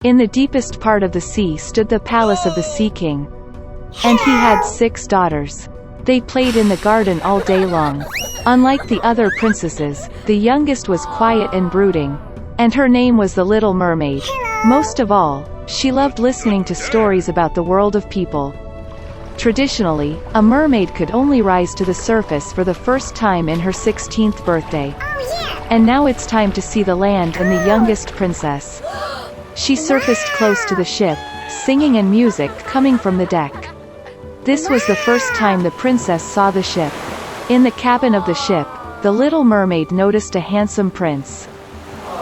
In the deepest part of the sea stood the palace of the Sea King. And he had 6 daughters. They played in the garden all day long. Unlike the other princesses, the youngest was quiet and brooding. And her name was the Little Mermaid. Most of all, she loved listening to stories about the world of people. Traditionally, a mermaid could only rise to the surface for the first time in her 16th birthday. And now it's time to see the land and the youngest princess. She surfaced close to the ship, singing and music coming from the deck. This was the first time the princess saw the ship. In the cabin of the ship, the Little Mermaid noticed a handsome prince.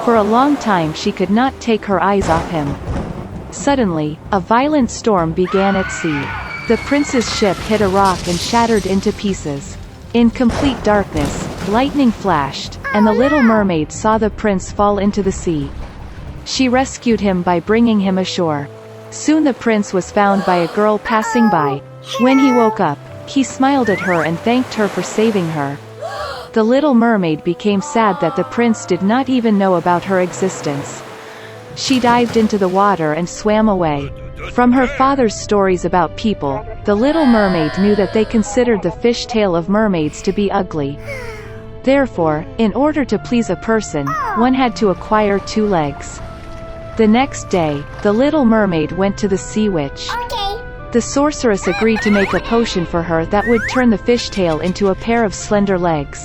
For a long time she could not take her eyes off him. Suddenly, a violent storm began at sea. The prince's ship hit a rock and shattered into pieces. In complete darkness, lightning flashed, and the Little Mermaid saw the prince fall into the sea. She rescued him by bringing him ashore. Soon the prince was found by a girl passing by. When he woke up, he smiled at her and thanked her for saving her. The Little Mermaid became sad that the prince did not even know about her existence. She dived into the water and swam away. From her father's stories about people, the Little Mermaid knew that they considered the fishtail of mermaids to be ugly. Therefore, in order to please a person, one had to acquire 2 legs. The next day, the Little Mermaid went to the sea witch. The sorceress agreed to make a potion for her that would turn the fishtail into a pair of slender legs.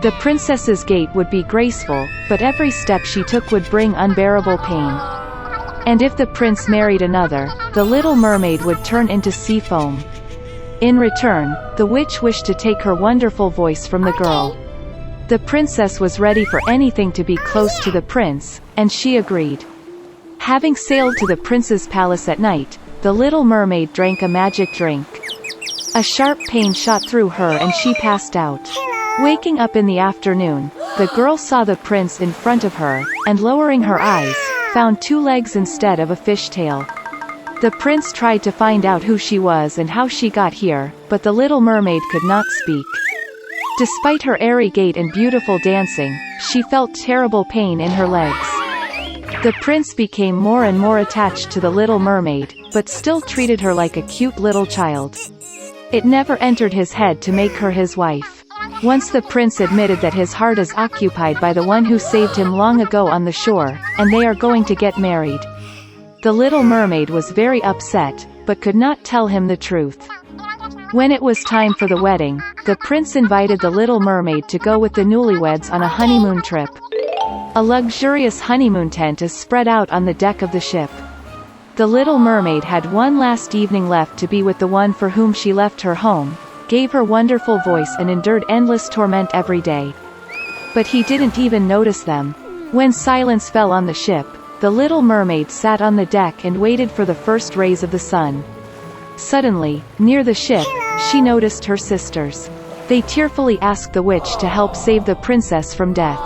The princess's gait would be graceful, but every step she took would bring unbearable pain. And if the prince married another, the Little Mermaid would turn into sea foam. In return, the witch wished to take her wonderful voice from the girl. The princess was ready for anything to be close to the prince, and she agreed. Having sailed to the prince's palace at night, the Little Mermaid drank a magic drink. A sharp pain shot through her and she passed out. Waking up in the afternoon, the girl saw the prince in front of her, and lowering her eyes, found 2 legs instead of a fishtail. The prince tried to find out who she was and how she got here, but the Little Mermaid could not speak. Despite her airy gait and beautiful dancing, she felt terrible pain in her legs. The prince became more and more attached to the Little Mermaid, but still treated her like a cute little child. It never entered his head to make her his wife. Once the prince admitted that his heart is occupied by the one who saved him long ago on the shore, and they are going to get married. The Little Mermaid was very upset, but could not tell him the truth. When it was time for the wedding, the prince invited the Little Mermaid to go with the newlyweds on a honeymoon trip. A luxurious honeymoon tent is spread out on the deck of the ship. The Little Mermaid had one last evening left to be with the one for whom she left her home, gave her wonderful voice and endured endless torment every day. But he didn't even notice them. When silence fell on the ship, the Little Mermaid sat on the deck and waited for the first rays of the sun. Suddenly, near the ship, she noticed her sisters. They tearfully asked the witch to help save the princess from death.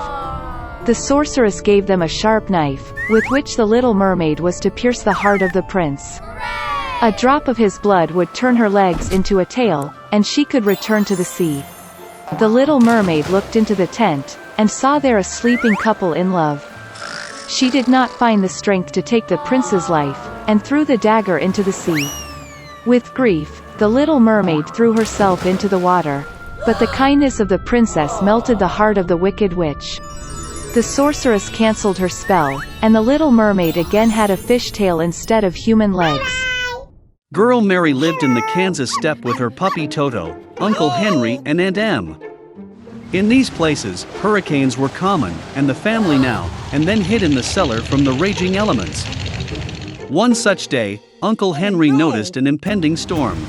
The sorceress gave them a sharp knife, with which the Little Mermaid was to pierce the heart of the prince. A drop of his blood would turn her legs into a tail, and she could return to the sea. The Little Mermaid looked into the tent, and saw there a sleeping couple in love. She did not find the strength to take the prince's life, and threw the dagger into the sea. With grief, the Little Mermaid threw herself into the water. But the kindness of the princess melted the heart of the wicked witch. The sorceress cancelled her spell, and the Little Mermaid again had a fishtail instead of human legs. Girl Mary lived in the Kansas steppe with her puppy Toto, Uncle Henry and Aunt Em. In these places, hurricanes were common, and the family now and then hid in the cellar from the raging elements. One such day, Uncle Henry noticed an impending storm.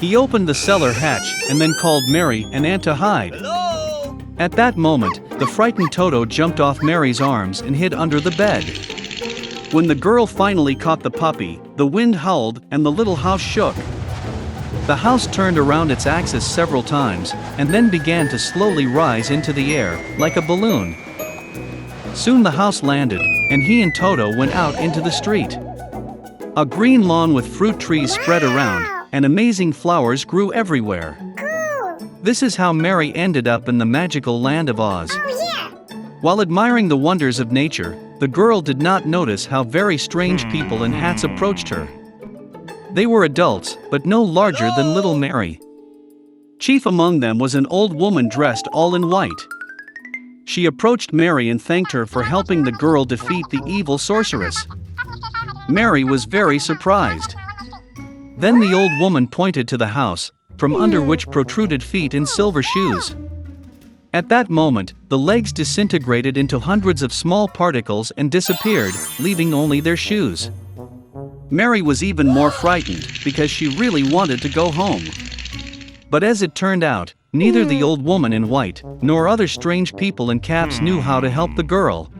He opened the cellar hatch and then called Mary and Aunt to hide. At that moment, the frightened Toto jumped off Mary's arms and hid under the bed. When the girl finally caught the puppy, the wind howled and the little house shook. The house turned around its axis several times, and then began to slowly rise into the air, like a balloon. Soon the house landed, and he and Toto went out into the street. A green lawn with fruit trees spread around, and amazing flowers grew everywhere. This is how Mary ended up in the magical land of Oz. While admiring the wonders of nature, the girl did not notice how very strange people in hats approached her. They were adults, but no larger than Little Mary. Chief among them was an old woman dressed all in white. She approached Mary and thanked her for helping the girl defeat the evil sorceress. Mary was very surprised. Then the old woman pointed to the house, from under which protruded feet in silver shoes. At that moment, the legs disintegrated into hundreds of small particles and disappeared, leaving only their shoes. Mary was even more frightened, because she really wanted to go home. But as it turned out, neither the old woman in white, nor other strange people in caps knew how to help the girl.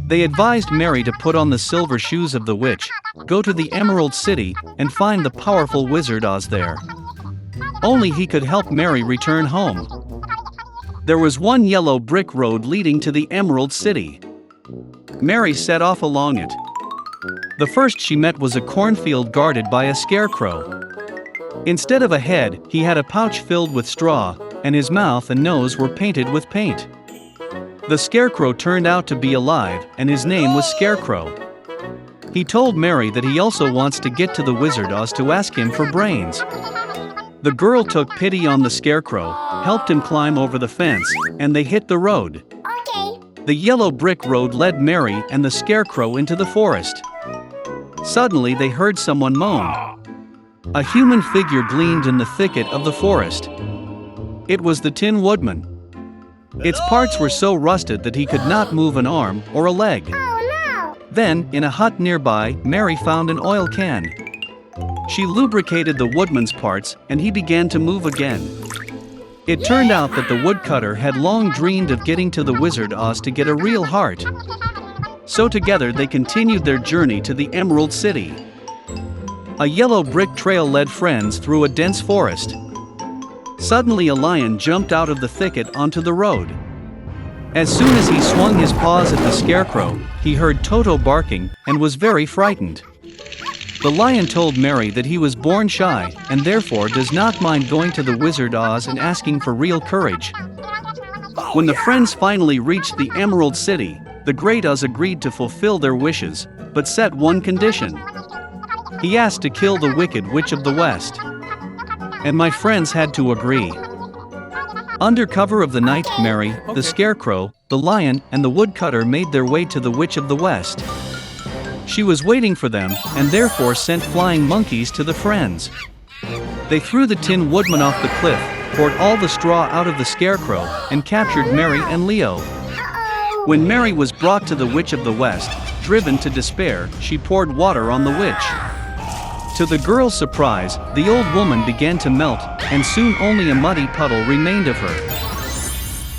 They advised Mary to put on the silver shoes of the witch, go to the Emerald City, and find the powerful Wizard Oz there. Only he could help Mary return home. There was one yellow brick road leading to the Emerald City. Mary set off along it. The first she met was a cornfield guarded by a scarecrow. Instead of a head, he had a pouch filled with straw, and his mouth and nose were painted with paint. The scarecrow turned out to be alive, and his name was Scarecrow. He told Mary that he also wants to get to the Wizard Oz to ask him for brains. The girl took pity on the scarecrow, helped him climb over the fence, and they hit the road. The yellow brick road led Mary and the scarecrow into the forest. Suddenly they heard someone moan. A human figure gleamed in the thicket of the forest. It was the Tin Woodman. Its parts were so rusted that he could not move an arm or a leg. Then, in a hut nearby, Mary found an oil can. She lubricated the woodman's parts, and he began to move again. It turned out that the woodcutter had long dreamed of getting to the Wizard Oz to get a real heart. So together they continued their journey to the Emerald City. A yellow brick trail led friends through a dense forest. Suddenly a lion jumped out of the thicket onto the road. As soon as he swung his paws at the scarecrow, he heard Toto barking and was very frightened. The lion told Mary that he was born shy and therefore does not mind going to the Wizard Oz and asking for real courage. When the friends finally reached the Emerald City, the Great Oz agreed to fulfill their wishes, but set one condition. He asked to kill the Wicked Witch of the West. And my friends had to agree. Under cover of the night, Mary, the scarecrow, the lion, and the woodcutter made their way to the Witch of the West. She was waiting for them, and therefore sent flying monkeys to the friends. They threw the Tin Woodman off the cliff, poured all the straw out of the scarecrow, and captured Mary and Leo. When Mary was brought to the Witch of the West, driven to despair, she poured water on the witch. To the girl's surprise, the old woman began to melt, and soon only a muddy puddle remained of her.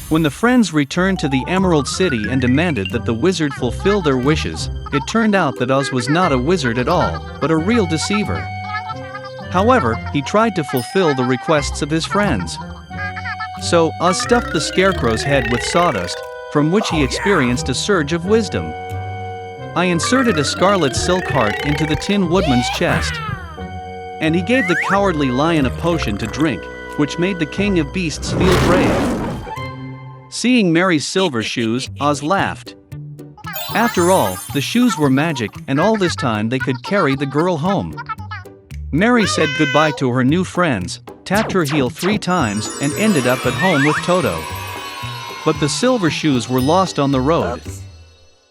When the friends returned to the Emerald City and demanded that the wizard fulfill their wishes, it turned out that Oz was not a wizard at all, but a real deceiver. However, he tried to fulfill the requests of his friends. So, Oz stuffed the scarecrow's head with sawdust, from which he experienced a surge of wisdom. I inserted a scarlet silk heart into the Tin Woodman's chest. And he gave the cowardly lion a potion to drink, which made the king of beasts feel brave. Seeing Mary's silver shoes, Oz laughed. After all, the shoes were magic, and all this time they could carry the girl home. Mary said goodbye to her new friends, tapped her heel 3 times, and ended up at home with Toto. But the silver shoes were lost on the road.